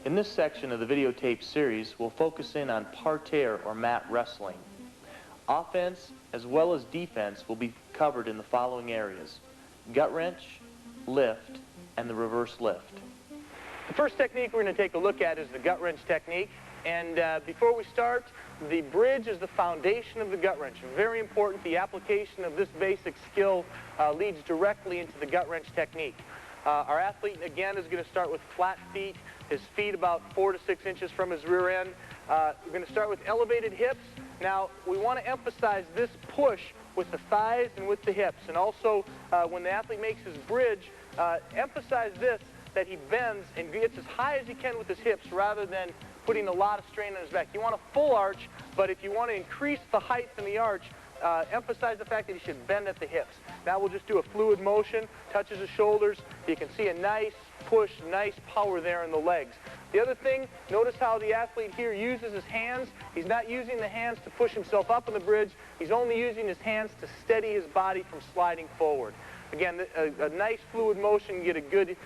In this section of the videotape series, we'll focus in on parterre or mat wrestling. Offense as well as defense will be covered in the following areas: gut wrench, lift, and the reverse lift. The first technique we're going to take a look at is the gut wrench technique. And before we start, the bridge is the foundation of the gut wrench. Very important. The application of this basic skill leads directly into the gut wrench technique. Our athlete, again, is going to start with flat feet, his feet about 4 to 6 inches from his rear end. We're going to start with elevated hips. Now, we want to emphasize this push with the thighs and with the hips. And also, when the athlete makes his bridge, emphasize this, that he bends and gets as high as he can with his hips rather than putting a lot of strain on his back. You want a full arch, but if you want to increase the height in the arch, emphasize the fact that he should bend at the hips. Now we'll just do a fluid motion, touches the shoulders. You can see a nice push, nice power there in the legs. The other thing, notice how the athlete here uses his hands. He's not using the hands to push himself up on the bridge. He's only using his hands to steady his body from sliding forward. Again, a nice fluid motion, you get a good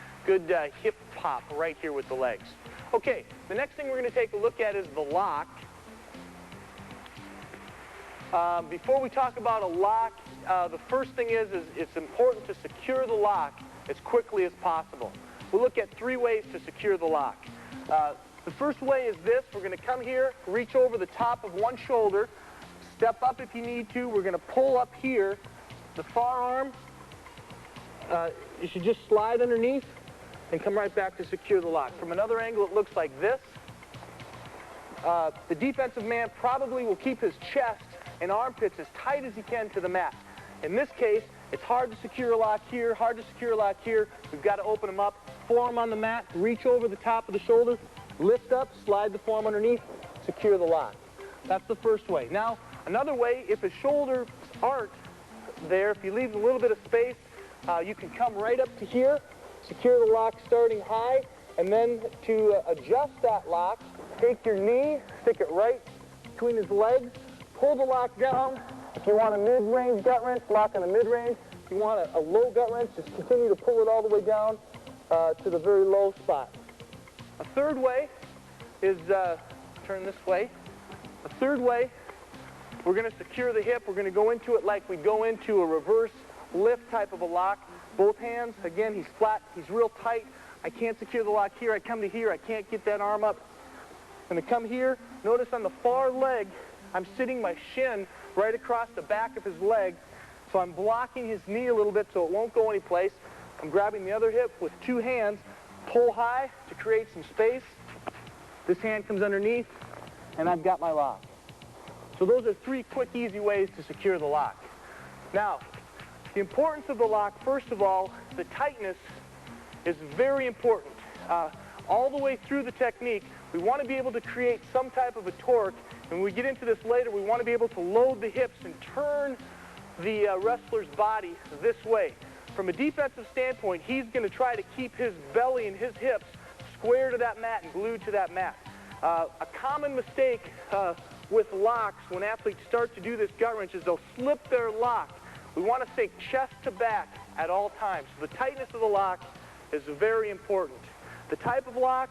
hip pop right here with the legs. Okay, the next thing we're going to take a look at is the lock. Before we talk about a lock, the first thing is it's important to secure the lock as quickly as possible. We'll look at 3 ways to secure the lock. The first way is this. We're going to come here, reach over the top of one shoulder, step up if you need to. We're going to pull up here. The far arm, you should just slide underneath and come right back to secure the lock. From another angle, it looks like this. The defensive man probably will keep his chest and armpits as tight as he can to the mat. In this case, it's hard to secure a lock here, hard to secure a lock here. We've got to open them up. Forearm on the mat, reach over the top of the shoulder, lift up, slide the forearm underneath, secure the lock. That's the first way. Now, another way, if his shoulders aren't there, if you leave a little bit of space, you can come right up to here, secure the lock starting high, and then to adjust that lock, take your knee, stick it right between his legs, pull the lock down. If you want a mid-range gut wrench, lock on the mid-range. If you want a low gut wrench, just continue to pull it all the way down to the very low spot. A third way is, turn this way. A third way, we're going to secure the hip. We're going to go into it like we go into a reverse lift type of a lock. Both hands, again, he's flat, he's real tight. I can't secure the lock here. I come to here, I can't get that arm up. I'm going to come here. Notice on the far leg, I'm sitting my shin right across the back of his leg. So I'm blocking his knee a little bit so it won't go anyplace. I'm grabbing the other hip with 2 hands, pull high to create some space. This hand comes underneath, and I've got my lock. So those are 3 quick, easy ways to secure the lock. Now, the importance of the lock, first of all, the tightness is very important. All the way through the technique, we want to be able to create some type of a torque. And when we get into this later, we want to be able to load the hips and turn the wrestler's body this way. From a defensive standpoint, he's going to try to keep his belly and his hips square to that mat and glued to that mat. A common mistake with locks when athletes start to do this gut wrench is they'll slip their lock. We want to stay chest to back at all times. So the tightness of the lock is very important. The type of lock,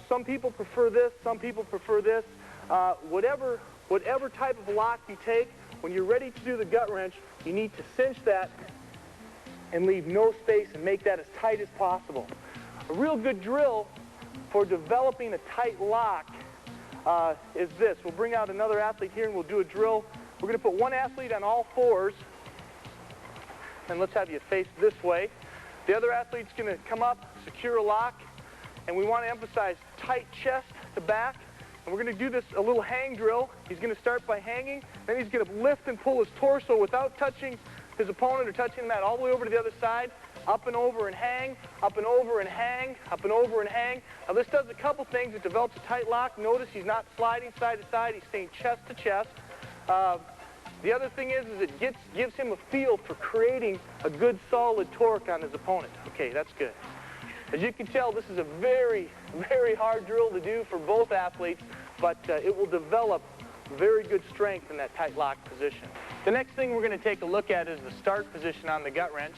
some people prefer this, some people prefer this. Whatever type of lock you take, when you're ready to do the gut wrench, you need to cinch that and leave no space and make that as tight as possible. A real good drill for developing a tight lock is this. We'll bring out another athlete here and we'll do a drill. We're going to put one athlete on all 4s. And let's have you face this way. The other athlete's going to come up, secure a lock, and we want to emphasize tight chest to back. And we're going to do this a little hang drill. He's going to start by hanging, then he's going to lift and pull his torso without touching his opponent or touching the mat all the way over to the other side, up and over and hang, up and over and hang, up and over and hang. Now this does a couple things. It develops a tight lock. Notice he's not sliding side to side. He's staying chest to chest. The other thing is it gives him a feel for creating a good solid torque on his opponent. Okay, that's good. As you can tell, this is a very, very hard drill to do for both athletes, but it will develop very good strength in that tight lock position. The next thing we're going to take a look at is the start position on the gut wrench.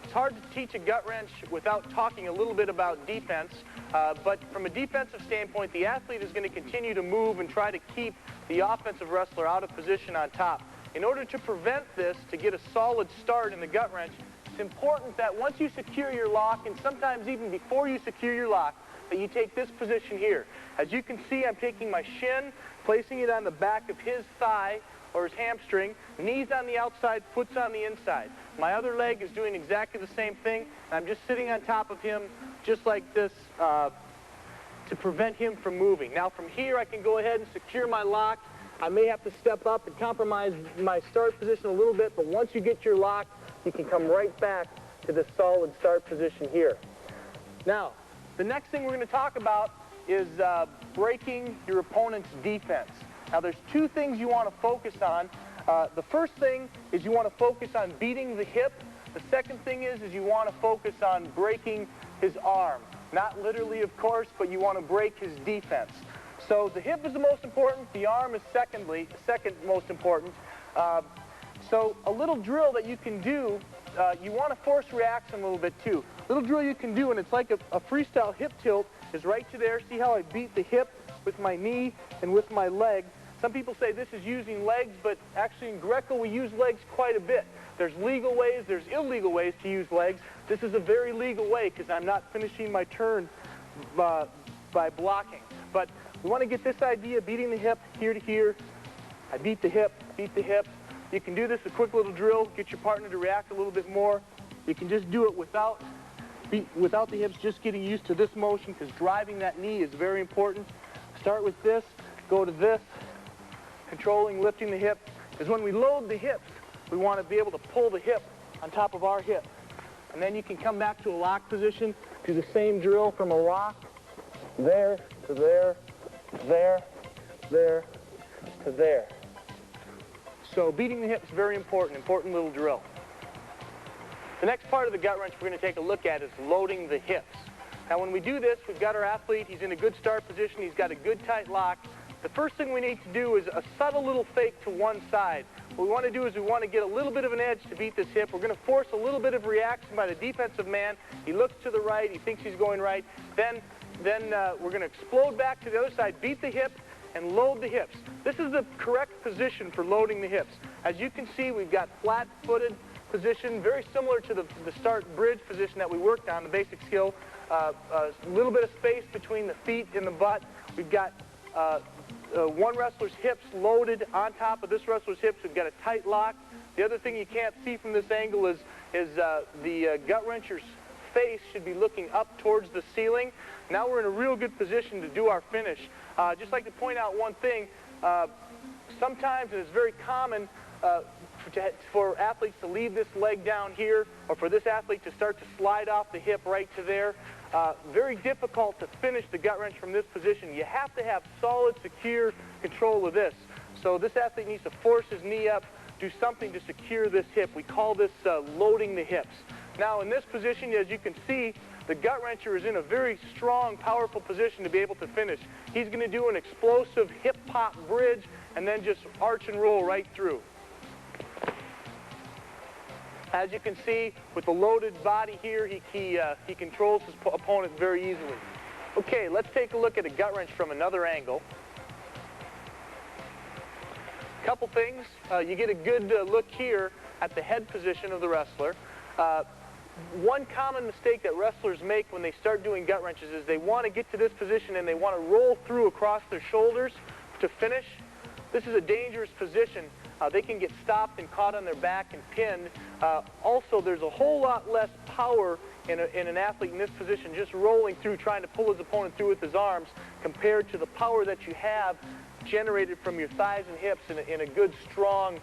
It's hard to teach a gut wrench without talking a little bit about defense, but from a defensive standpoint, the athlete is going to continue to move and try to keep the offensive wrestler out of position on top. In order to prevent this, to get a solid start in the gut wrench, it's important that once you secure your lock, and sometimes even before you secure your lock, that you take this position here. As you can see, I'm taking my shin, placing it on the back of his thigh or his hamstring, knees on the outside, foot's on the inside. My other leg is doing exactly the same thing, and I'm just sitting on top of him just like this to prevent him from moving. Now from here, I can go ahead and secure my lock. I may have to step up and compromise my start position a little bit, but once you get your lock, you can come right back to the solid start position here. Now, the next thing we're going to talk about is breaking your opponent's defense. Now, there's two things you want to focus on. The first thing is you want to focus on beating the hip. The second thing is you want to focus on breaking his arm. Not literally, of course, but you want to break his defense. So the hip is the most important. The arm is second most important. So a little drill that you can do, you want to force reaction a little bit too. Little drill you can do, and it's like a freestyle hip tilt, is right to there. See how I beat the hip with my knee and with my leg? Some people say this is using legs, but actually in Greco we use legs quite a bit. There's legal ways, there's illegal ways to use legs. This is a very legal way because I'm not finishing my turn by blocking. But we want to get this idea, beating the hip here to here. I beat the hip, beat the hip. You can do this, a quick little drill, get your partner to react a little bit more. You can just do it without the hips, just getting used to this motion because driving that knee is very important. Start with this, go to this, controlling, lifting the hip. Because when we load the hips, we want to be able to pull the hip on top of our hip. And then you can come back to a lock position, do the same drill from a lock, there to there, there, there to there. So beating the hip is very important little drill. The next part of the gut wrench we're going to take a look at is loading the hips. Now when we do this, we've got our athlete, he's in a good start position, he's got a good tight lock. The first thing we need to do is a subtle little fake to one side. What we want to do is we want to get a little bit of an edge to beat this hip. We're going to force a little bit of reaction by the defensive man. He looks to the right, he thinks he's going right. Then we're going to explode back to the other side, beat the hip, and load the hips. This is the correct position for loading the hips. As you can see, we've got flat-footed position, very similar to the start bridge position that we worked on, the basic skill. A little bit of space between the feet and the butt. We've got one wrestler's hips loaded on top of this wrestler's hips. We've got a tight lock. The other thing you can't see from this angle is the gut wrencher's face should be looking up towards the ceiling. Now we're in a real good position to do our finish. Just like to point out one thing. Sometimes, and it's very common for athletes to leave this leg down here, or for this athlete to start to slide off the hip right to there. Very difficult to finish the gut wrench from this position. You have to have solid, secure control of this. So this athlete needs to force his knee up, do something to secure this hip. We call this loading the hips. Now in this position, as you can see, the gut wrencher is in a very strong, powerful position to be able to finish. He's going to do an explosive hip pop bridge and then just arch and roll right through. As you can see, with the loaded body here, he controls his opponent very easily. Okay, let's take a look at a gut wrench from another angle. Couple things. You get a good look here at the head position of the wrestler. One common mistake that wrestlers make when they start doing gut wrenches is they want to get to this position and they want to roll through across their shoulders to finish. This is a dangerous position. They can get stopped and caught on their back and pinned. Also, there's a whole lot less power in an athlete in this position just rolling through, trying to pull his opponent through with his arms, compared to the power that you have generated from your thighs and hips in a good, strong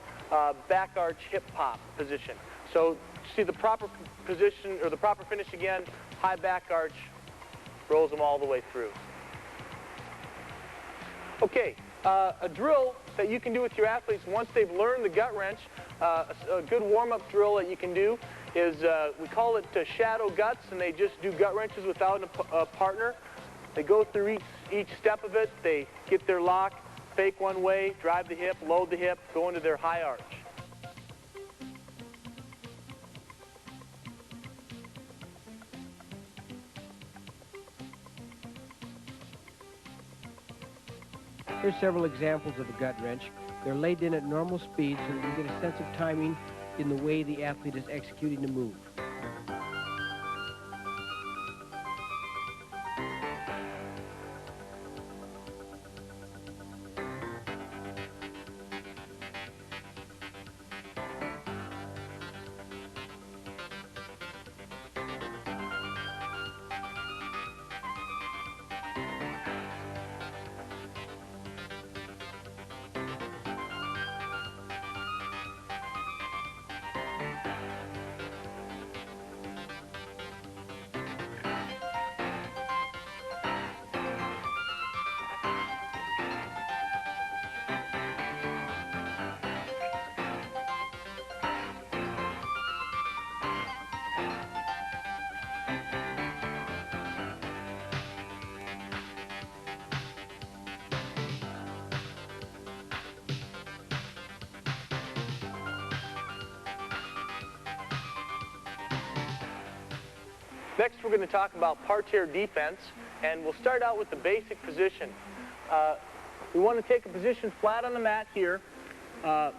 back arch hip pop position. So see the proper position, or the proper finish again, high back arch, rolls them all the way through. Okay, a drill that you can do with your athletes once they've learned the gut wrench, a good warm-up drill that you can do is, we call it shadow guts, and they just do gut wrenches without a partner. They go through each step of it. They get their lock, fake one way, drive the hip, load the hip, go into their high arch. Here's several examples of a gut wrench. They're laid in at normal speed so that you get a sense of timing in the way the athlete is executing the move. Next, we're going to talk about parterre defense, and we'll start out with the basic position. We want to take a position flat on the mat here. The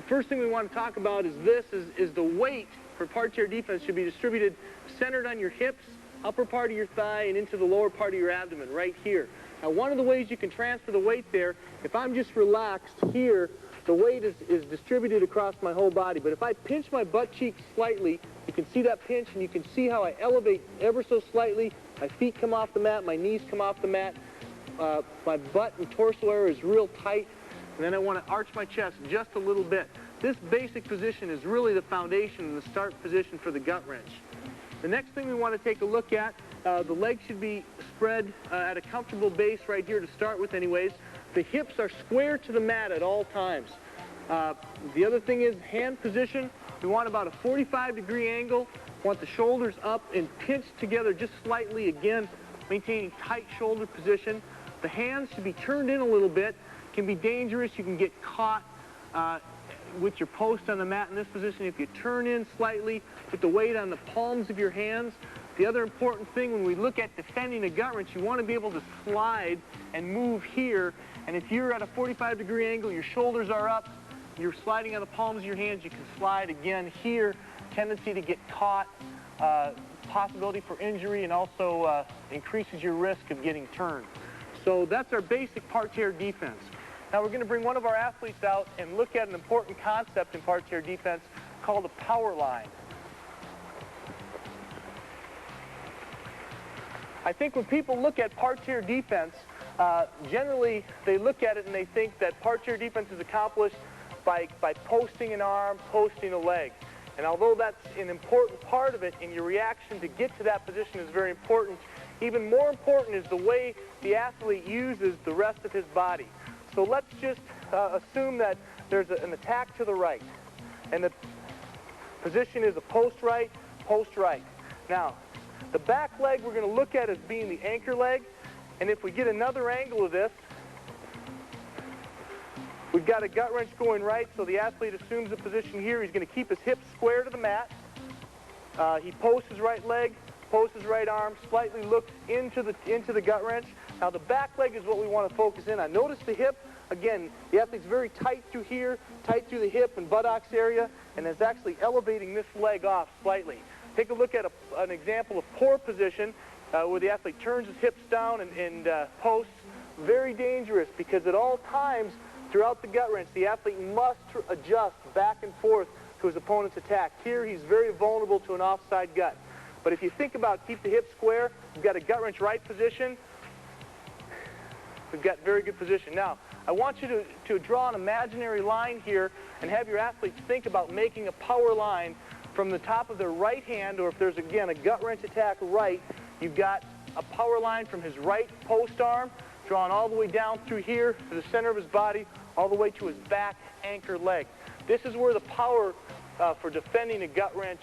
first thing we want to talk about is the weight for parterre defense should be distributed centered on your hips, upper part of your thigh, and into the lower part of your abdomen, right here. Now, one of the ways you can transfer the weight there, if I'm just relaxed here, the weight is distributed across my whole body. But if I pinch my butt cheeks slightly, you can see that pinch, and you can see how I elevate ever so slightly. My feet come off the mat, my knees come off the mat. My butt and torso area is real tight, and then I want to arch my chest just a little bit. This basic position is really the foundation and the start position for the gut wrench. The next thing we want to take a look at, the legs should be spread at a comfortable base right here to start with anyways. The hips are square to the mat at all times. The other thing is hand position. We want about a 45-degree angle. Want the shoulders up and pinched together just slightly, again, maintaining tight shoulder position. The hands should be turned in a little bit. Can be dangerous. You can get caught with your post on the mat in this position. If you turn in slightly, put the weight on the palms of your hands. The other important thing when we look at defending a gut wrench, you want to be able to slide and move here. And if you're at a 45-degree angle, your shoulders are up, you're sliding on the palms of your hands, you can slide again here. Tendency to get caught, possibility for injury, and also increases your risk of getting turned. So that's our basic parterre defense. Now we're going to bring one of our athletes out and look at an important concept in parterre defense called a power line. I think when people look at parterre defense, generally they look at it and they think that parterre defense is accomplished by posting an arm, posting a leg. And although that's an important part of it, and your reaction to get to that position is very important, even more important is the way the athlete uses the rest of his body. So let's just assume that there's an attack to the right, and the position is a post right, post right. Now, the back leg we're going to look at as being the anchor leg, and if we get another angle of this, we've got a gut wrench going right, so the athlete assumes a position here. He's going to keep his hips square to the mat. He posts his right leg, posts his right arm, slightly looks into the gut wrench. Now the back leg is what we want to focus in on. Notice the hip. Again, the athlete's very tight through here, tight through the hip and buttocks area, and is actually elevating this leg off slightly. Take a look at an example of poor position where the athlete turns his hips down and posts. Very dangerous, because at all times throughout the gut wrench, the athlete must adjust back and forth to his opponent's attack. Here, he's very vulnerable to an offside gut. But if you think about keep the hips square, we've got a gut wrench right position. We've got very good position. Now, I want you to draw an imaginary line here and have your athletes think about making a power line from the top of their right hand, or if there's, again, a gut wrench attack right, you've got a power line from his right post arm, drawn all the way down through here to the center of his body, all the way to his back anchor leg. This is where the power for defending a gut wrench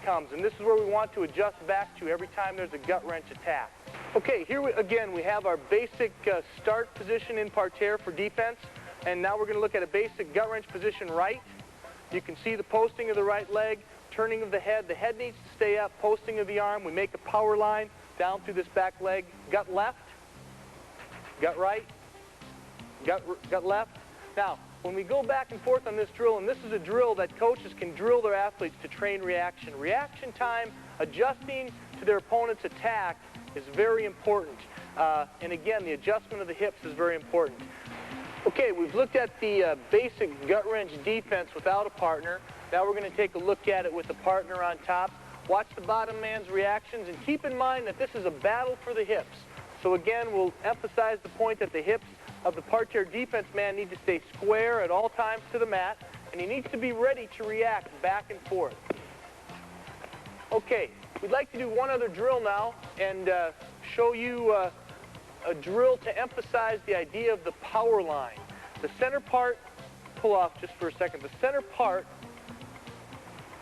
comes, and this is where we want to adjust back to every time there's a gut wrench attack. Okay, here again we have our basic start position in parterre for defense, and now we're going to look at a basic gut wrench position right. You can see the posting of the right leg, turning of the head. The head needs to stay up, posting of the arm. We make a power line down through this back leg. Gut left, gut right, gut left. Now, when we go back and forth on this drill, and this is a drill that coaches can drill their athletes to train reaction. Reaction time, adjusting to their opponent's attack, is very important. And again, the adjustment of the hips is very important. Okay, we've looked at the basic gut wrench defense without a partner. Now we're going to take a look at it with a partner on top. Watch the bottom man's reactions, and keep in mind that this is a battle for the hips. So again, we'll emphasize the point that the hips of the parterre defense man need to stay square at all times to the mat, and he needs to be ready to react back and forth. Okay, we'd like to do one other drill now and show you a drill to emphasize the idea of the power line. The center part, pull off just for a second, the center part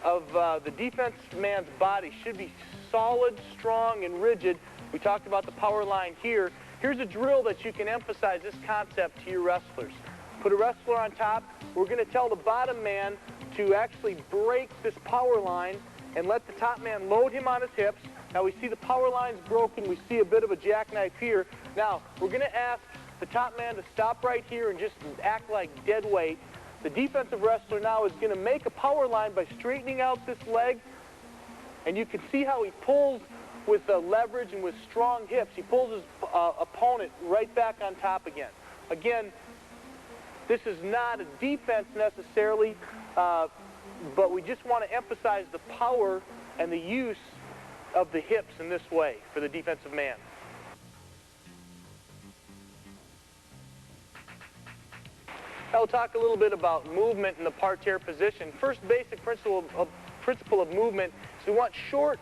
of the defense man's body should be solid, strong, and rigid. We talked about the power line here. Here's a drill that you can emphasize this concept to your wrestlers. Put a wrestler on top. We're going to tell the bottom man to actually break this power line and let the top man load him on his hips. Now we see the power line's broken. We see a bit of a jackknife here. Now we're going to ask the top man to stop right here and just act like dead weight. The defensive wrestler now is going to make a power line by straightening out this leg. And you can see how he pulls with leverage and with strong hips. He pulls his opponent right back on top again. Again, this is not a defense necessarily, but we just want to emphasize the power and the use of the hips in this way for the defensive man. Now we'll talk a little bit about movement in the parterre position. First basic principle of movement is we want short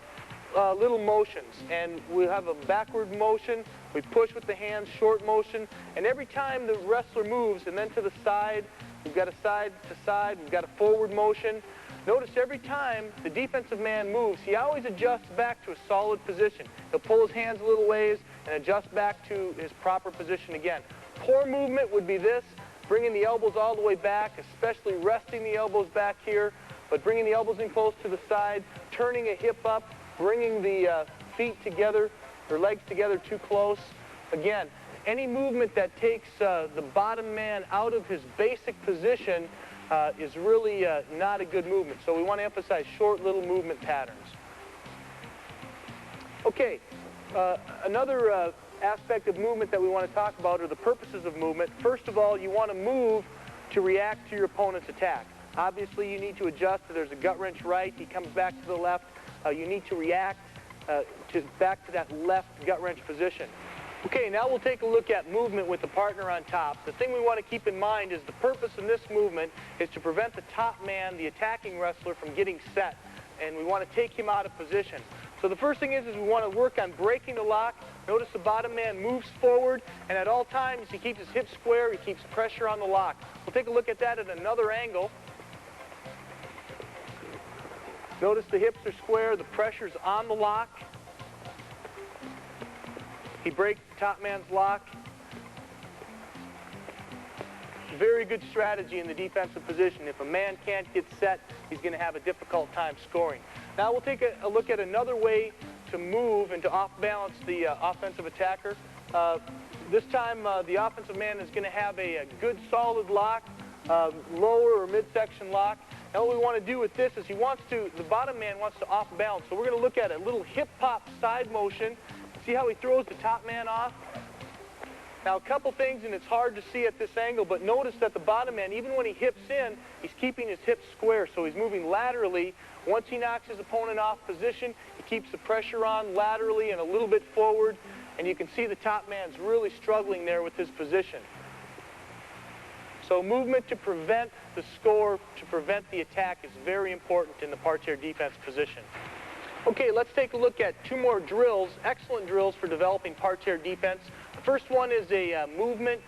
little motions, and we have a backward motion, we push with the hands, short motion, and every time the wrestler moves, and then to the side, we've got a side to side, we've got a forward motion. Notice every time the defensive man moves, he always adjusts back to a solid position. He'll pull his hands a little ways and adjust back to his proper position again. Poor movement would be this, bringing the elbows all the way back, especially resting the elbows back here, but bringing the elbows in close to the side, turning a hip up, bringing the feet together, or legs together too close. Again, any movement that takes the bottom man out of his basic position is really not a good movement. So we want to emphasize short little movement patterns. Okay, another aspect of movement that we want to talk about are the purposes of movement. First of all, you want to move to react to your opponent's attack. Obviously, you need to adjust. There's a gut wrench right. He comes back to the left. You need to react back to that left gut wrench position. Okay, now we'll take a look at movement with the partner on top. The thing we want to keep in mind is the purpose in this movement is to prevent the top man, the attacking wrestler, from getting set, and we want to take him out of position. So the first thing is we want to work on breaking the lock. Notice the bottom man moves forward, and at all times he keeps his hips square, he keeps pressure on the lock. We'll take a look at that at another angle. Notice the hips are square, the pressure's on the lock. He breaks the top man's lock. Very good strategy in the defensive position. If a man can't get set, he's going to have a difficult time scoring. Now we'll take a look at another way to move and to off-balance the offensive attacker. This time the offensive man is going to have a good solid lock, lower or midsection lock. And what we want to do with this is the bottom man wants to off-balance. So we're going to look at a little hip-hop side motion. See how he throws the top man off? Now a couple things, and it's hard to see at this angle, but notice that the bottom man, even when he hips in, he's keeping his hips square, so he's moving laterally. Once he knocks his opponent off position, he keeps the pressure on laterally and a little bit forward, and you can see the top man's really struggling there with his position. So movement to prevent the score, to prevent the attack, is very important in the parterre defense position. Okay, let's take a look at two more drills, excellent drills for developing parterre defense. The first one is a movement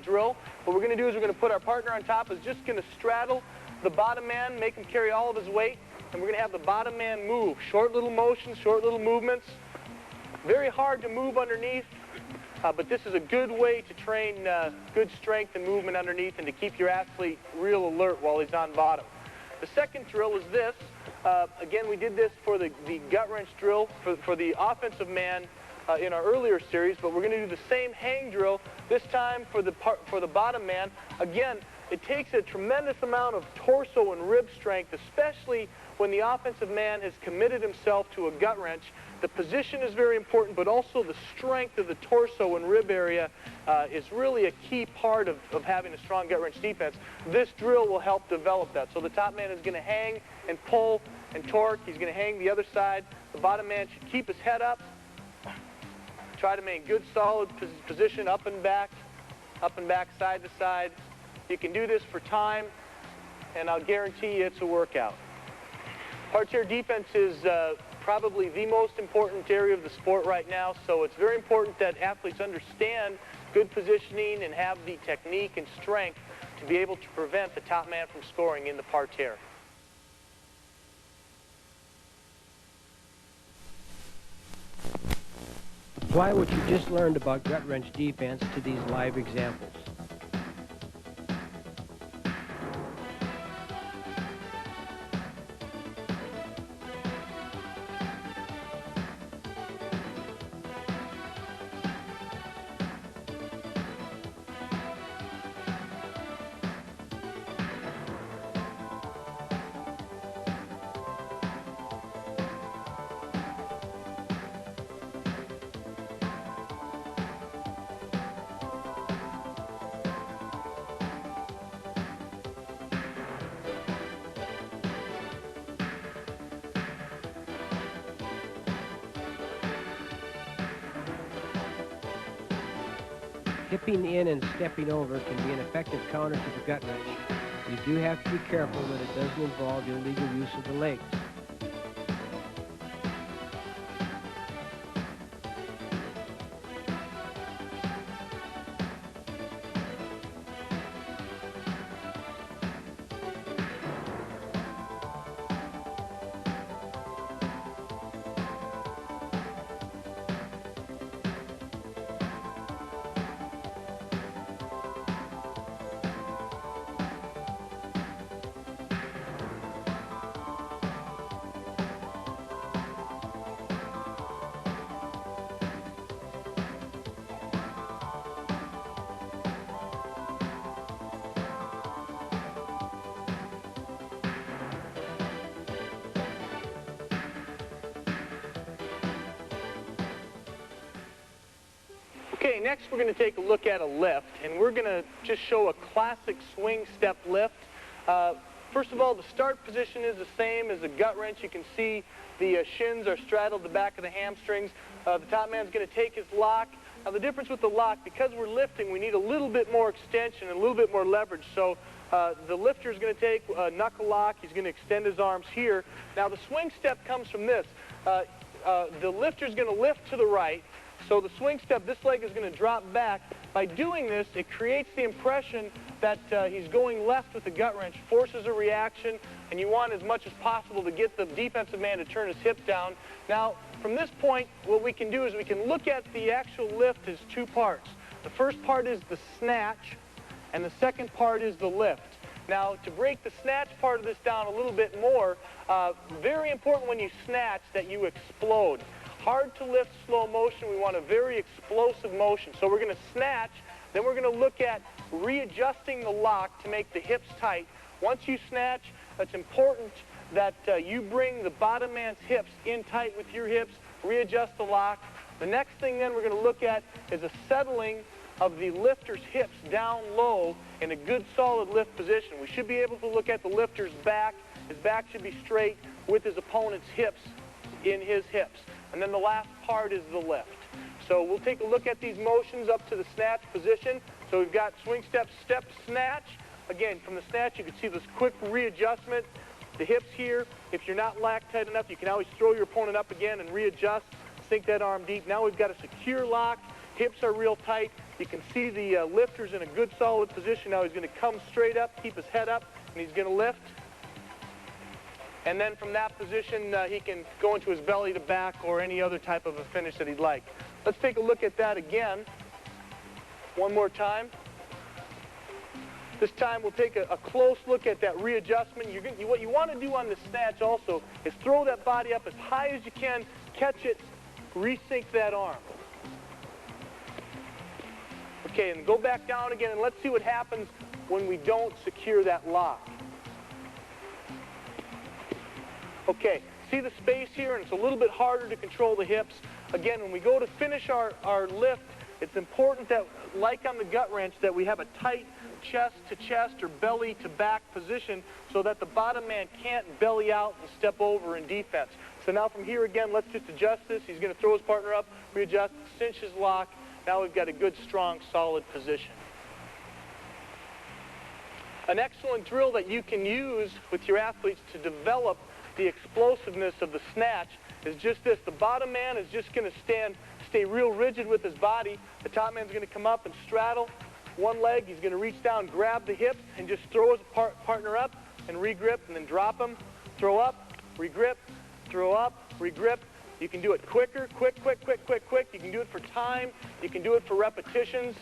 drill. What we're going to do is we're going to put our partner on top, is just going to straddle the bottom man, make him carry all of his weight, and we're going to have the bottom man move. Short little motions, short little movements. Very hard to move underneath, but this is a good way to train good strength and movement underneath and to keep your athlete real alert while he's on bottom. The second drill is this. Again, we did this for the gut wrench drill. For the offensive man, in our earlier series, but we're going to do the same hang drill, this time for the bottom man. Again, it takes a tremendous amount of torso and rib strength, especially when the offensive man has committed himself to a gut wrench. The position is very important, but also the strength of the torso and rib area is really a key part of having a strong gut wrench defense. This drill will help develop that. So the top man is going to hang and pull and torque. He's going to hang the other side. The bottom man should keep his head up. Try to make good solid position up and back, side to side. You can do this for time, and I'll guarantee you it's a workout. Parterre defense is probably the most important area of the sport right now, so it's very important that athletes understand good positioning and have the technique and strength to be able to prevent the top man from scoring in the parterre. Apply what you just learned about gut wrench defense to these live examples. Hipping in and stepping over can be an effective counter to the gut wrench. You do have to be careful that it doesn't involve illegal use of the legs. Okay, next we're going to take a look at a lift, and we're going to just show a classic swing step lift. First of all, the start position is the same as a gut wrench. You can see the shins are straddled the back of the hamstrings. The top man's going to take his lock. Now the difference with the lock, because we're lifting, we need a little bit more extension and a little bit more leverage. So the lifter is going to take a knuckle lock. He's going to extend his arms here. Now the swing step comes from this. The lifter is going to lift to the right. So the swing step, this leg is going to drop back. By doing this, it creates the impression that he's going left with the gut wrench, forces a reaction, and you want as much as possible to get the defensive man to turn his hip down. Now, from this point, what we can do is we can look at the actual lift as two parts. The first part is the snatch, and the second part is the lift. Now, to break the snatch part of this down a little bit more, very important when you snatch that you explode. Hard to lift slow motion. We want a very explosive motion. So we're going to snatch, then we're going to look at readjusting the lock to make the hips tight. Once you snatch, it's important that you bring the bottom man's hips in tight with your hips, readjust the lock. The next thing then we're going to look at is a settling of the lifter's hips down low in a good solid lift position. We should be able to look at the lifter's back. His back should be straight with his opponent's hips in his hips. And then the last part is the lift. So we'll take a look at these motions up to the snatch position. So we've got swing step, step, snatch. Again, from the snatch, you can see this quick readjustment. The hips here, if you're not locked tight enough, you can always throw your opponent up again and readjust, sink that arm deep. Now we've got a secure lock. Hips are real tight. You can see the lifter's in a good solid position. Now he's going to come straight up, keep his head up, and he's going to lift. And then from that position, he can go into his belly to back or any other type of a finish that he'd like. Let's take a look at that again. One more time. This time we'll take a close look at that readjustment. What you want to do on the snatch also is throw that body up as high as you can, catch it, re-sink that arm. Okay, and go back down again, and let's see what happens when we don't secure that lock. Okay, see the space here, and it's a little bit harder to control the hips. Again, when we go to finish our lift, it's important that, like on the gut wrench, that we have a tight chest to chest or belly to back position so that the bottom man can't belly out and step over in defense. So now from here again, let's just adjust this. He's going to throw his partner up, readjust, cinch his lock. Now we've got a good, strong, solid position. An excellent drill that you can use with your athletes to develop the explosiveness of the snatch is just this. The bottom man is just going to stay real rigid with his body. The top man's going to come up and straddle one leg. He's going to reach down, grab the hips, and just throw his partner up and regrip, and then drop him, throw up, regrip, throw up, regrip. You can do it quicker, quick. You can do it for time. You can do it for repetitions.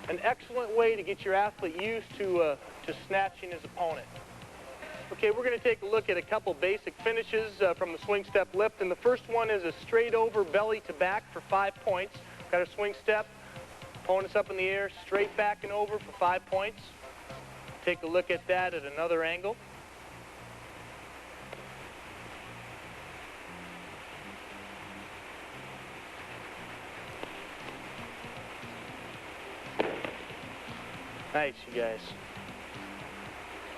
An excellent way to get your athlete used to snatching his opponent. Okay, we're going to take a look at a couple basic finishes from the swing step lift. And the first one is a straight over belly to back for 5 points. Got a swing step, opponent's up in the air, straight back and over for 5 points. Take a look at that at another angle. Nice, you guys.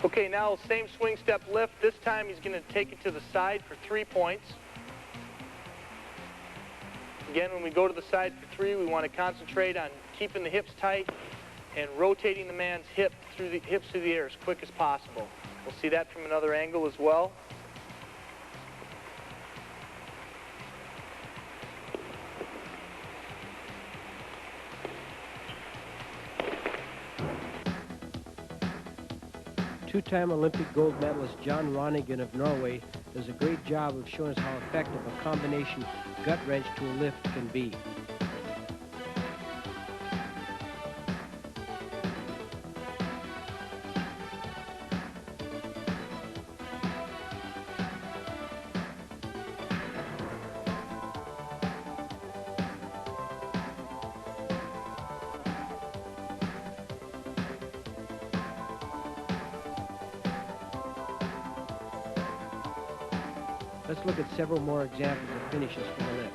Okay, now same swing step lift. This time he's going to take it to the side for 3 points. Again, when we go to the side for 3, we want to concentrate on keeping the hips tight and rotating the man's hips through the air as quick as possible. We'll see that from another angle as well. Two-time Olympic gold medalist John Ronigan of Norway does a great job of showing us how effective a combination gut wrench to a lift can be. Let's look at several more examples of finishes for the lift.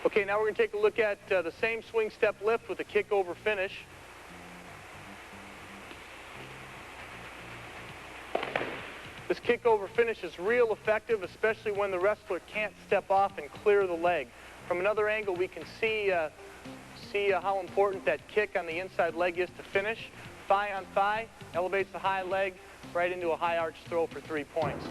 Okay, now we're going to take a look at the same swing step lift with a kick over finish. This kick over finish is real effective, especially when the wrestler can't step off and clear the leg. From another angle, we can see how important that kick on the inside leg is to finish. Thigh on thigh, elevates the high leg right into a high arch throw for 3 points.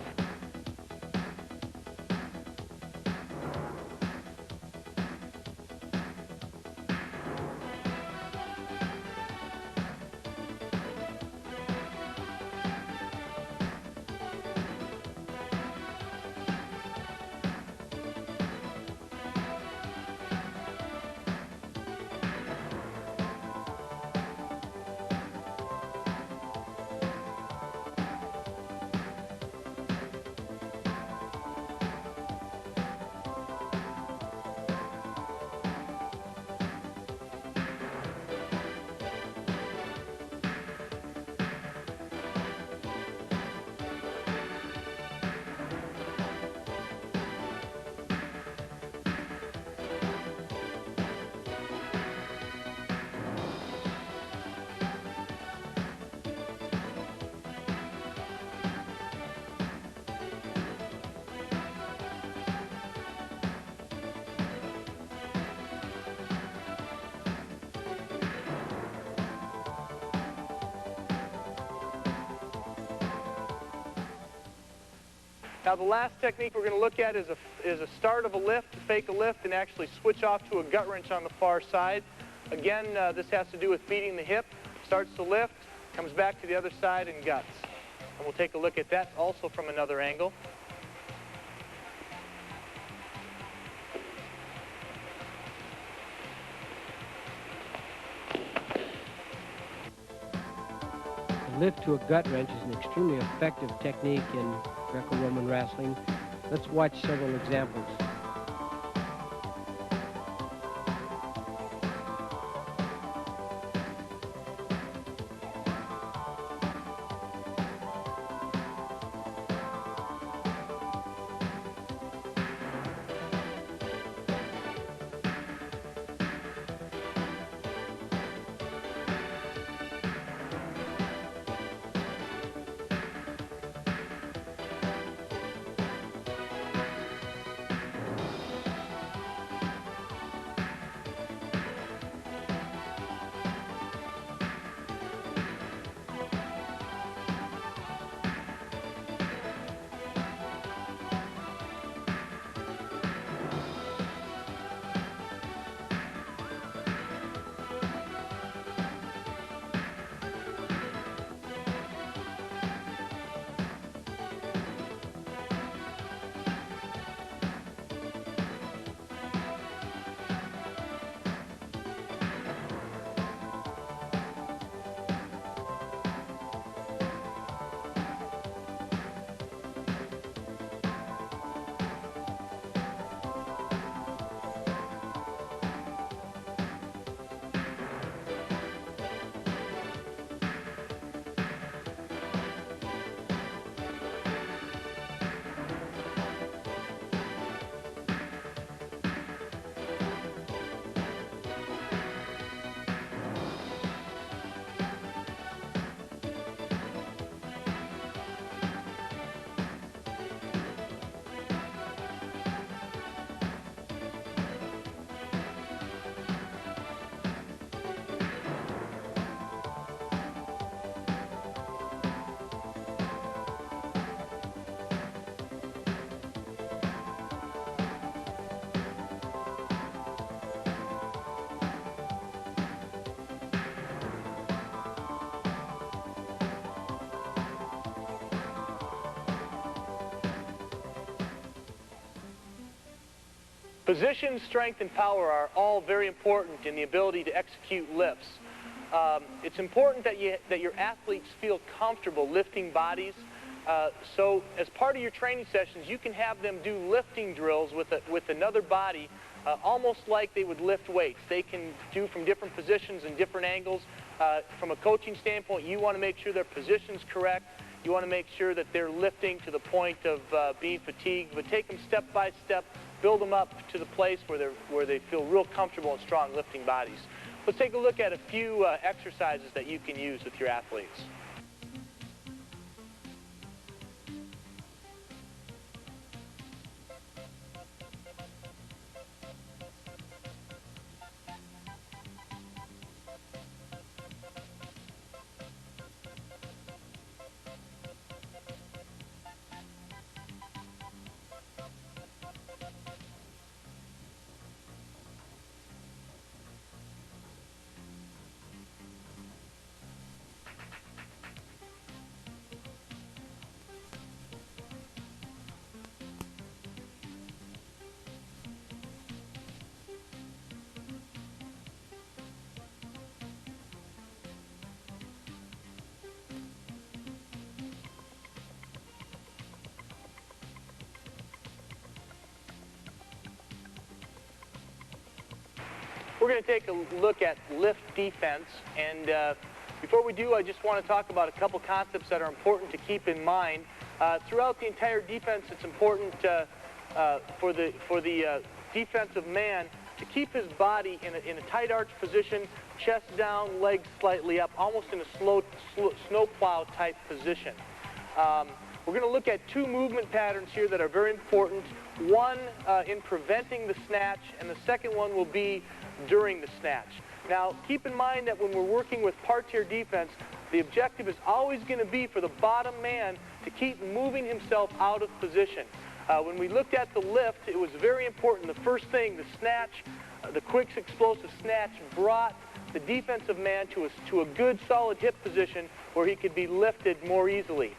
Now the last technique we're going to look at is a start of a lift, fake a lift, and actually switch off to a gut wrench on the far side. Again, this has to do with feeding the hip. Starts to lift, comes back to the other side and guts. And we'll take a look at that also from another angle. The lift to a gut wrench is an extremely effective technique in Greco-Roman wrestling. Let's watch several examples. Position, strength, and power are all very important in the ability to execute lifts. It's important that your athletes feel comfortable lifting bodies. So as part of your training sessions, you can have them do lifting drills with another body, almost like they would lift weights. They can do from different positions and different angles. From a coaching standpoint, you want to make sure their position's correct. You want to make sure that they're lifting to the point of being fatigued, but take them step by step build them up to the place where they feel real comfortable and strong lifting bodies. Let's take a look at a few exercises that you can use with your athletes. We're going to take a look at lift defense, and before we do, I just want to talk about a couple concepts that are important to keep in mind. Throughout the entire defense, it's important for the defensive man to keep his body in a tight arch position, chest down, legs slightly up, almost in a snowplow type position. We're going to look at two movement patterns here that are very important. One in preventing the snatch, and the second one will be during the snatch. Now, keep in mind that when we're working with parterre defense, the objective is always going to be for the bottom man to keep moving himself out of position. When we looked at the lift, it was very important. The first thing, the snatch, the quick explosive snatch brought the defensive man to a good solid hip position where he could be lifted more easily.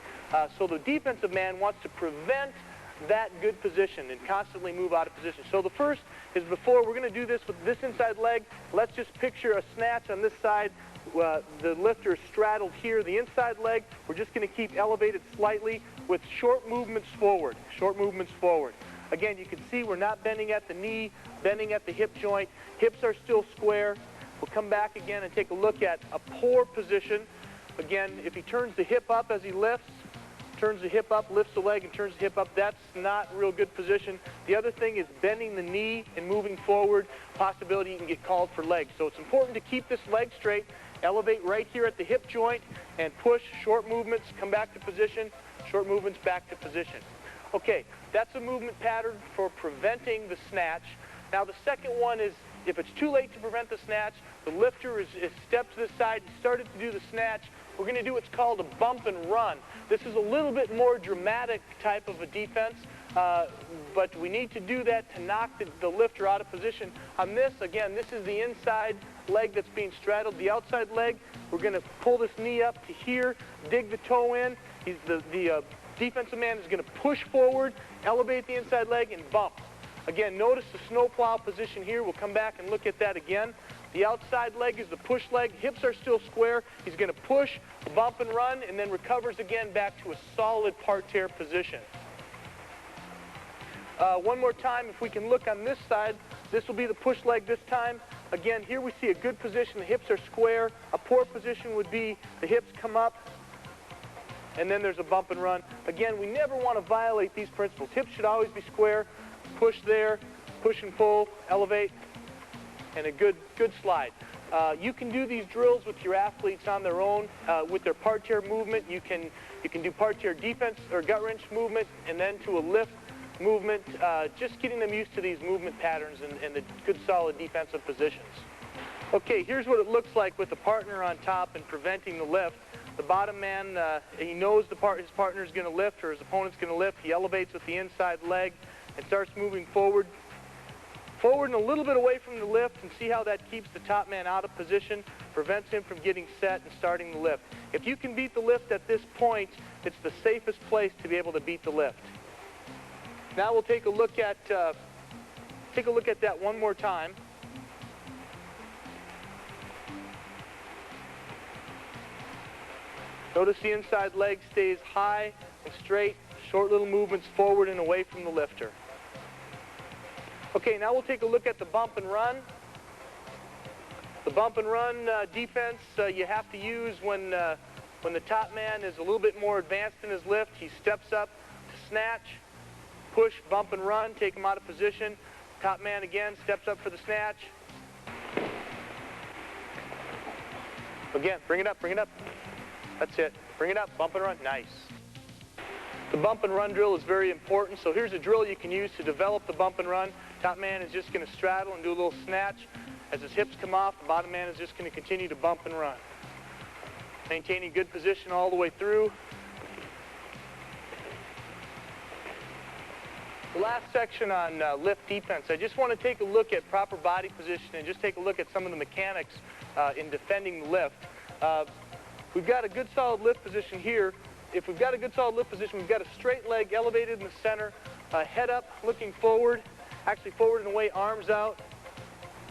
So the defensive man wants to prevent that good position and constantly move out of position. So the first is we're going to do this with this inside leg. Let's just picture a snatch on this side. The lifter is straddled here. The inside leg, we're just going to keep elevated slightly with short movements forward. Short movements forward. Again, you can see we're not bending at the knee, bending at the hip joint. Hips are still square. We'll come back again and take a look at a poor position. Again, if he turns the hip up as he lifts, turns the hip up, lifts the leg, and turns the hip up, that's not a real good position. The other thing is bending the knee and moving forward. Possibility you can get called for legs. So it's important to keep this leg straight, elevate right here at the hip joint, and push short movements, come back to position, short movements back to position. Okay, that's a movement pattern for preventing the snatch. Now the second one is, if it's too late to prevent the snatch, the lifter is stepped to the side, started to do the snatch, we're going to do what's called a bump and run. This is a little bit more dramatic type of a defense, but we need to do that to knock the lifter out of position. On this, again, this is the inside leg that's being straddled. The outside leg, we're going to pull this knee up to here, dig the toe in. The defensive man is going to push forward, elevate the inside leg, and bump. Again, notice the snowplow position here. We'll come back and look at that again. The outside leg is the push leg. Hips are still square. He's going to push, bump and run, and then recovers again back to a solid parterre position. One more time, if we can look on this side, this will be the push leg this time. Again, here we see a good position. The hips are square. A poor position would be the hips come up, and then there's a bump and run. Again, we never want to violate these principles. Hips should always be square. Push there, push and pull, elevate, and a good slide. You can do these drills with your athletes on their own with their parterre movement. You can do parterre defense or gut wrench movement, and then to a lift movement, just getting them used to these movement patterns and the good solid defensive positions. Okay, here's what it looks like with the partner on top and preventing the lift. The bottom man, he knows his partner is going to lift or his opponent's going to lift. He elevates with the inside leg and starts moving forward and a little bit away from the lift, and see how that keeps the top man out of position, prevents him from getting set and starting the lift. If you can beat the lift at this point, it's the safest place to be able to beat the lift. Now we'll take a look at that one more time. Notice the inside leg stays high and straight, short little movements forward and away from the lifter. Okay, now we'll take a look at the bump and run. The bump and run defense you have to use when the top man is a little bit more advanced in his lift. He steps up to snatch, push, bump, and run, take them out of position. Top man again, steps up for the snatch. Again, bring it up, bring it up. That's it. Bring it up, bump and run. Nice. The bump and run drill is very important, so here's a drill you can use to develop the bump and run. Top man is just going to straddle and do a little snatch. As his hips come off, the bottom man is just going to continue to bump and run. Maintaining good position all the way through. The last section on lift defense, I just want to take a look at proper body position and just take a look at some of the mechanics in defending the lift. We've got a good solid lift position here. If we've got a good solid lift position, we've got a straight leg elevated in the center, head up, looking forward, actually forward and away, arms out,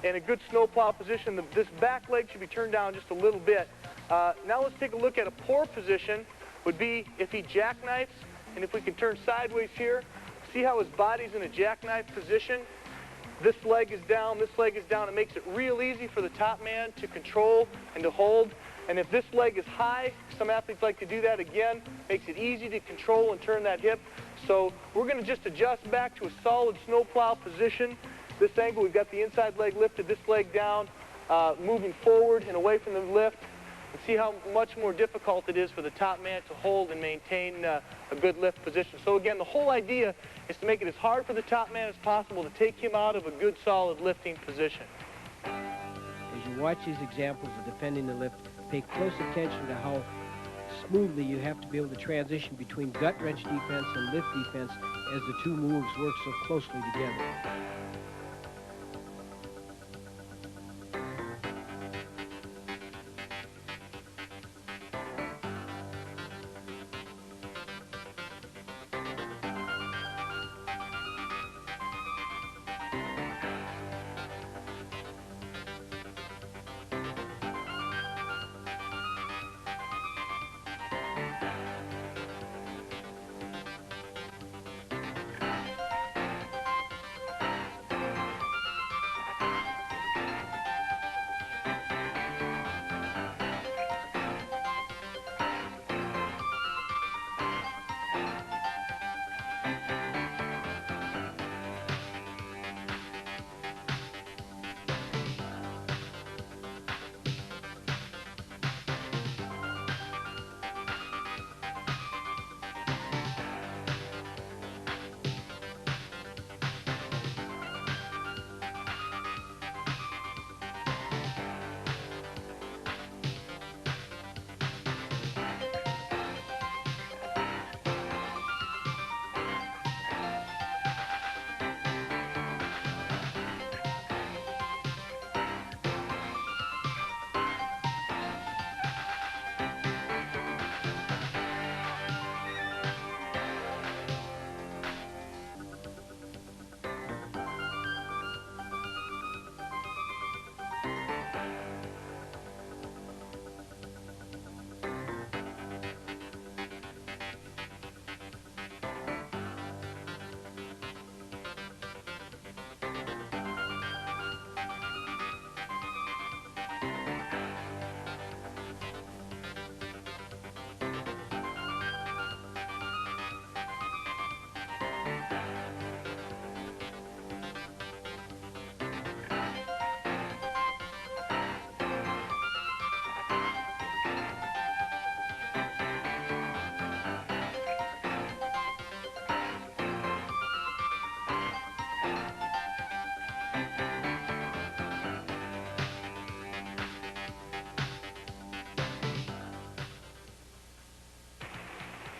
and a good snowplow position. This back leg should be turned down just a little bit. Now let's take a look at a poor position would be if he jackknifes, and if we can turn sideways here, see how his body's in a jackknife position? This leg is down, this leg is down. It makes it real easy for the top man to control and to hold. And if this leg is high, some athletes like to do that again, makes it easy to control and turn that hip. So we're going to just adjust back to a solid snowplow position. This angle, we've got the inside leg lifted, this leg down, moving forward and away from the lift. And see how much more difficult it is for the top man to hold and maintain a good lift position. So again, the whole idea is to make it as hard for the top man as possible to take him out of a good solid lifting position. As you watch these examples of defending the lift, pay close attention to how smoothly you have to be able to transition between gut wrench defense and lift defense as the two moves work so closely together.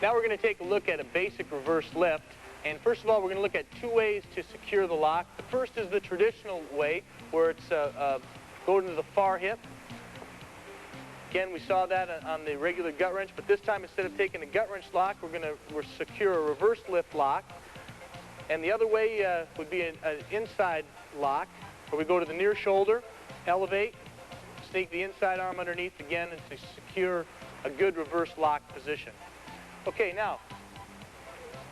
Now we're going to take a look at a basic reverse lift. And first of all, we're going to look at two ways to secure the lock. The first is the traditional way, where it's going to the far hip. Again, we saw that on the regular gut wrench, but this time instead of taking a gut wrench lock, we're going to secure a reverse lift lock. And the other way would be an inside lock, where we go to the near shoulder, elevate, sneak the inside arm underneath again, and to secure a good reverse lock position. Okay, now,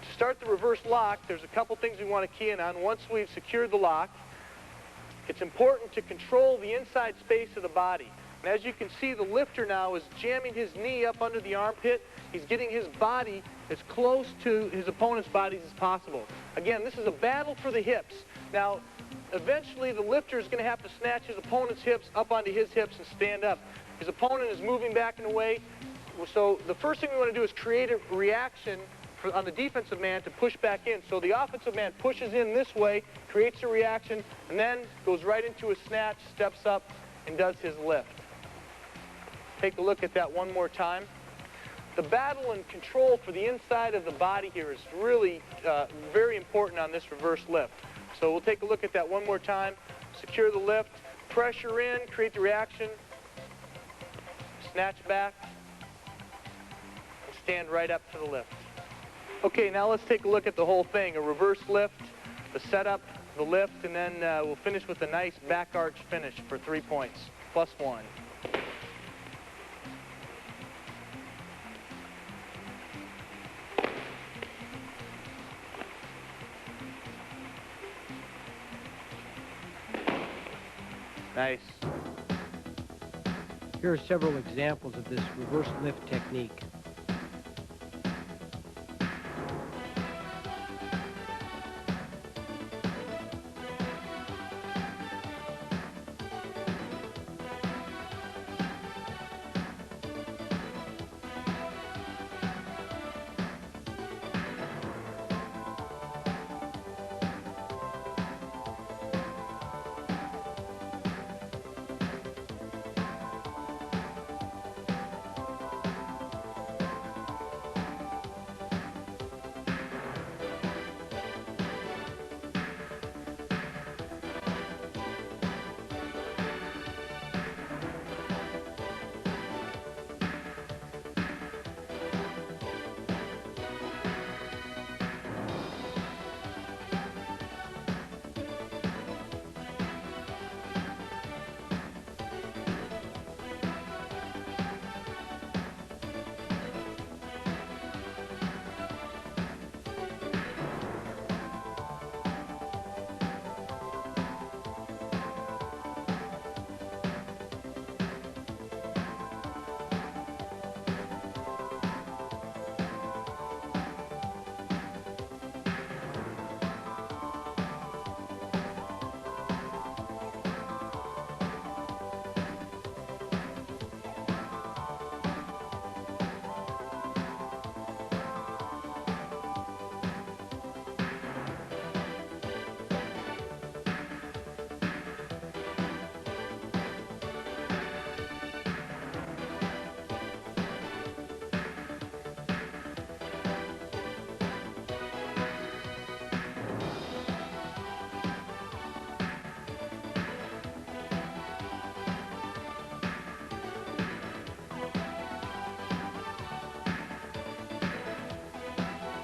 to start the reverse lock, there's a couple things we want to key in on. Once we've secured the lock, it's important to control the inside space of the body. And as you can see, the lifter now is jamming his knee up under the armpit. He's getting his body as close to his opponent's bodies as possible. Again, this is a battle for the hips. Now, eventually the lifter is going to have to snatch his opponent's hips up onto his hips and stand up. His opponent is moving back and away. So the first thing we want to do is create a reaction on the defensive man to push back in. So the offensive man pushes in this way, creates a reaction, and then goes right into a snatch, steps up, and does his lift. Take a look at that one more time. The battle and control for the inside of the body here is really very important on this reverse lift. So we'll take a look at that one more time. Secure the lift, pressure in, create the reaction, snatch back, and stand right up to the lift. Okay, now let's take a look at the whole thing. A reverse lift, the setup, the lift, and then we'll finish with a nice back arch finish for 3 points, +1. Nice. Here are several examples of this reverse lift technique.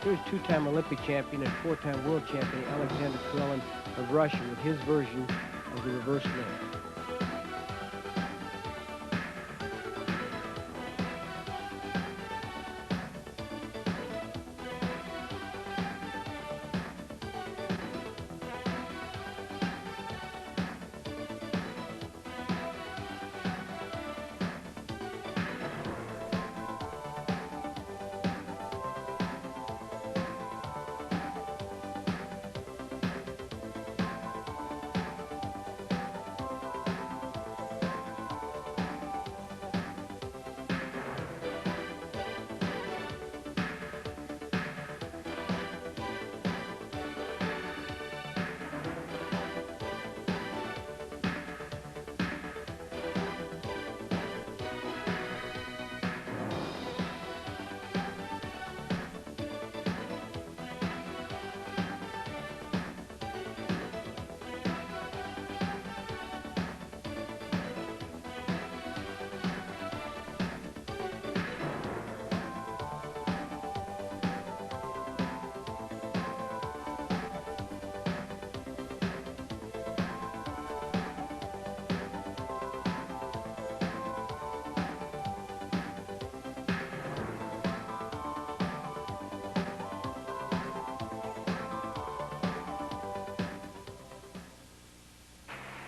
Here's two-time Olympic champion and four-time world champion Alexander Karelin of Russia with his version of the reverse lift.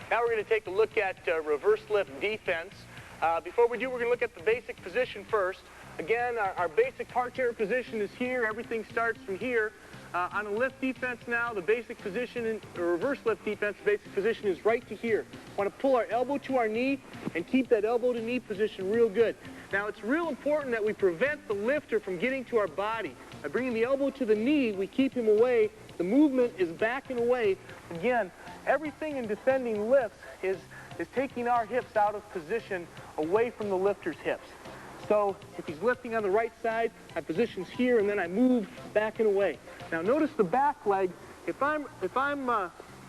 Now we're going to take a look at reverse lift defense. Before we do, we're going to look at the basic position first. Again, our basic parterre position is here. Everything starts from here. On a lift defense now, the basic position, or reverse lift defense, the basic position is right to here. Want to pull our elbow to our knee and keep that elbow to knee position real good. Now, it's real important that we prevent the lifter from getting to our body. By bringing the elbow to the knee, we keep him away. The movement is backing away. Again, everything in defending lifts is taking our hips out of position away from the lifter's hips. So if he's lifting on the right side, my position's here, and then I move back and away. Now notice the back leg. If I'm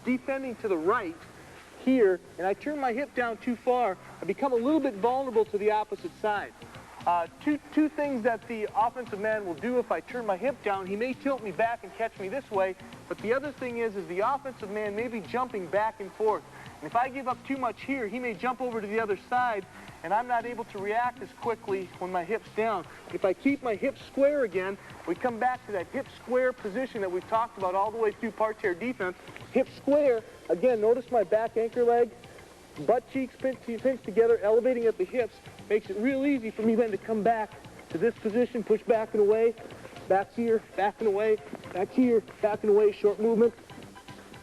defending to the right here, and I turn my hip down too far, I become a little bit vulnerable to the opposite side. Two things that the offensive man will do if I turn my hip down. He may tilt me back and catch me this way, but the other thing is the offensive man may be jumping back and forth. And if I give up too much here, he may jump over to the other side, and I'm not able to react as quickly when my hip's down. If I keep my hips square again, we come back to that hip square position that we've talked about all the way through parterre defense. Hip square, again, notice my back anchor leg, butt cheeks pinched together, elevating at the hips, makes it real easy for me then to come back to this position, push back and away, back here, back and away, back here, back and away, short movement,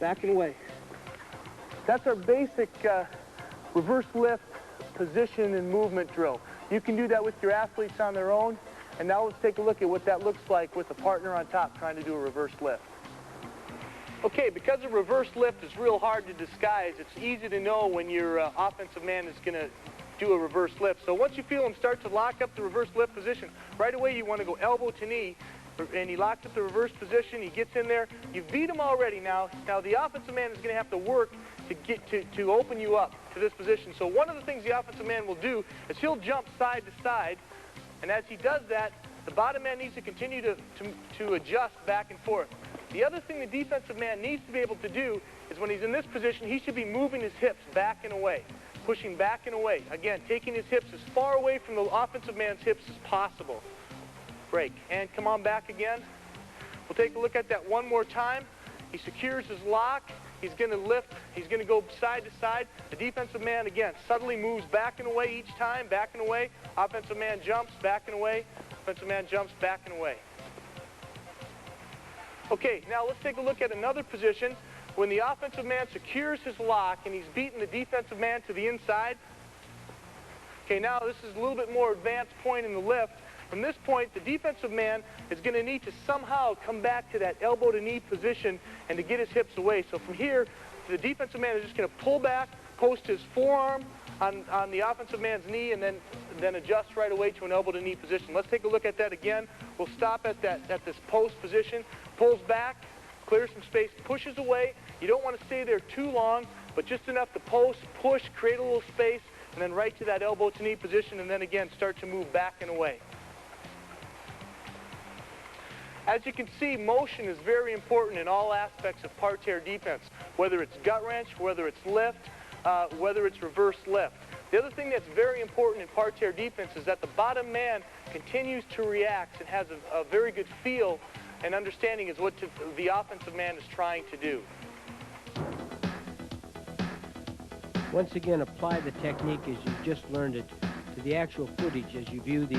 back and away. That's our basic reverse lift position and movement drill. You can do that with your athletes on their own. And now let's take a look at what that looks like with a partner on top trying to do a reverse lift. Okay, because a reverse lift is real hard to disguise, it's easy to know when your offensive man is going to do a reverse lift. So once you feel him start to lock up the reverse lift position, right away you want to go elbow to knee, and he locks up the reverse position, he gets in there, you've beat him already now. Now the offensive man is going to have to work to open you up to this position. So one of the things the offensive man will do is he'll jump side to side, and as he does that, the bottom man needs to continue to adjust back and forth. The other thing the defensive man needs to be able to do is when he's in this position, he should be moving his hips back and away, pushing back and away. Again, taking his hips as far away from the offensive man's hips as possible. Break. And come on back again. We'll take a look at that one more time. He secures his lock. He's going to lift. He's going to go side to side. The defensive man, again, suddenly moves back and away each time, back and away. Offensive man jumps, back and away. Offensive man jumps, back and away. Okay, now let's take a look at another position. When the offensive man secures his lock and he's beating the defensive man to the inside. Okay, now this is a little bit more advanced point in the lift. From this point, the defensive man is going to need to somehow come back to that elbow to knee position and to get his hips away. So from here, the defensive man is just going to pull back, post his forearm on the offensive man's knee, and then adjust right away to an elbow to knee position. Let's take a look at that again. We'll stop at this post position, pulls back, clears some space, pushes away. You don't want to stay there too long, but just enough to post, push, create a little space, and then right to that elbow to knee position, and then again start to move back and away. As you can see, motion is very important in all aspects of parterre defense, whether it's gut wrench, whether it's lift, whether it's reverse lift. The other thing that's very important in parterre defense is that the bottom man continues to react and has a very good feel and understanding is what the offensive man is trying to do. Once again, apply the technique as you just learned it to the actual footage as you view these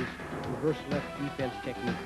reverse left defense techniques.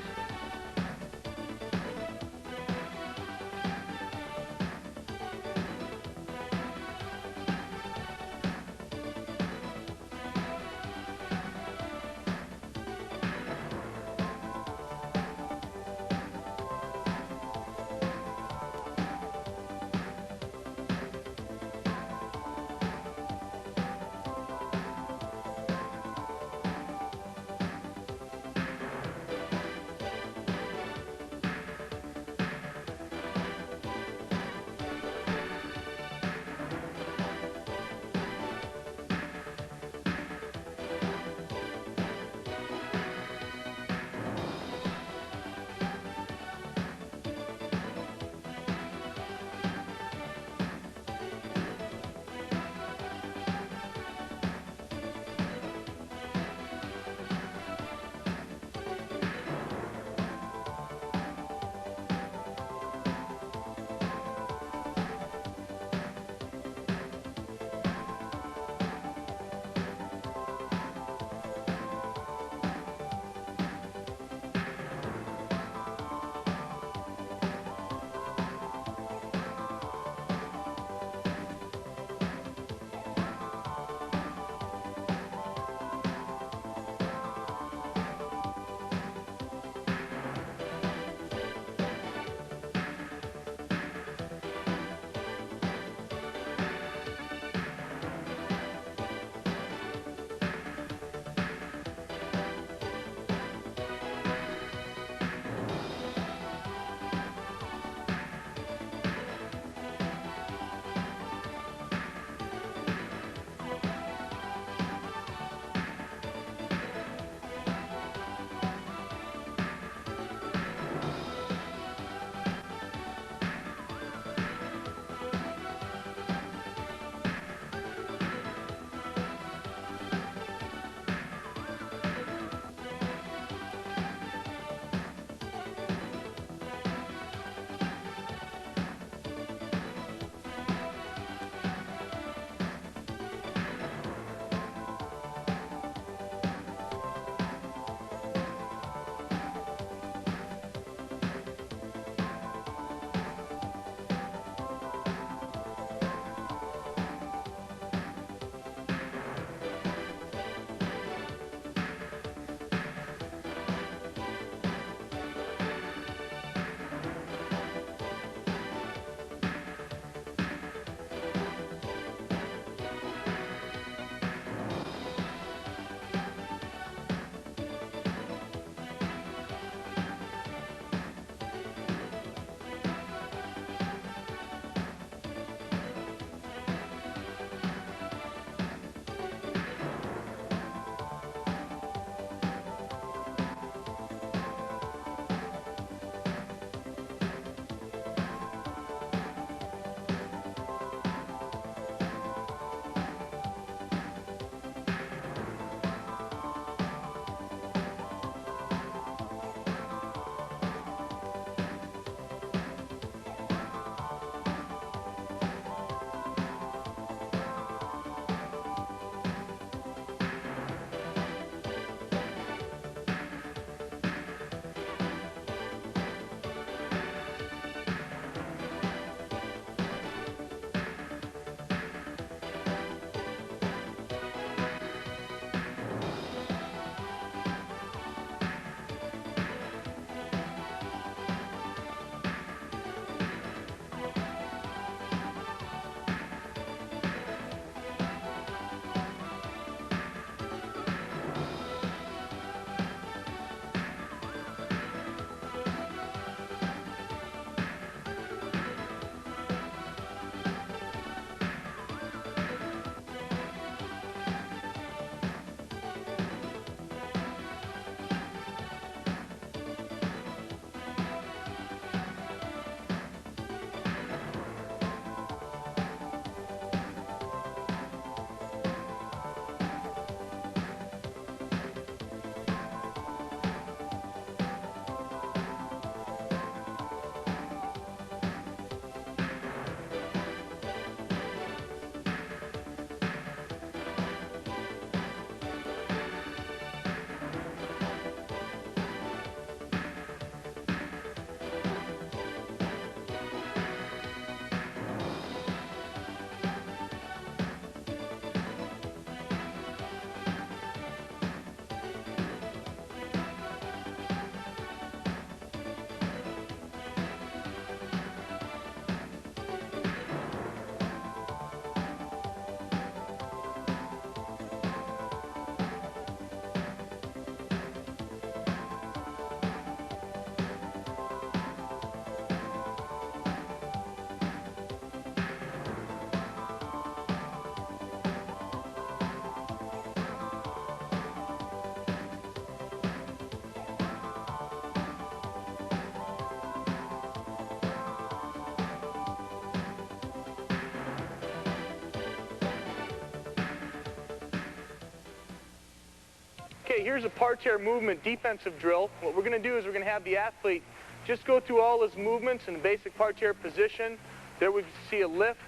Okay, here's a parterre movement defensive drill. What we're going to do is we're going to have the athlete just go through all his movements in the basic parterre position. There we see a lift.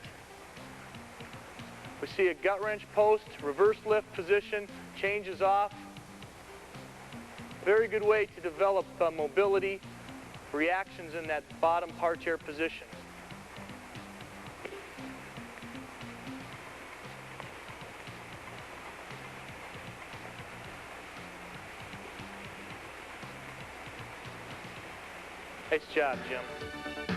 We see a gut wrench post, reverse lift position, changes off. Very good way to develop mobility, reactions in that bottom parterre position. Nice job, Jim.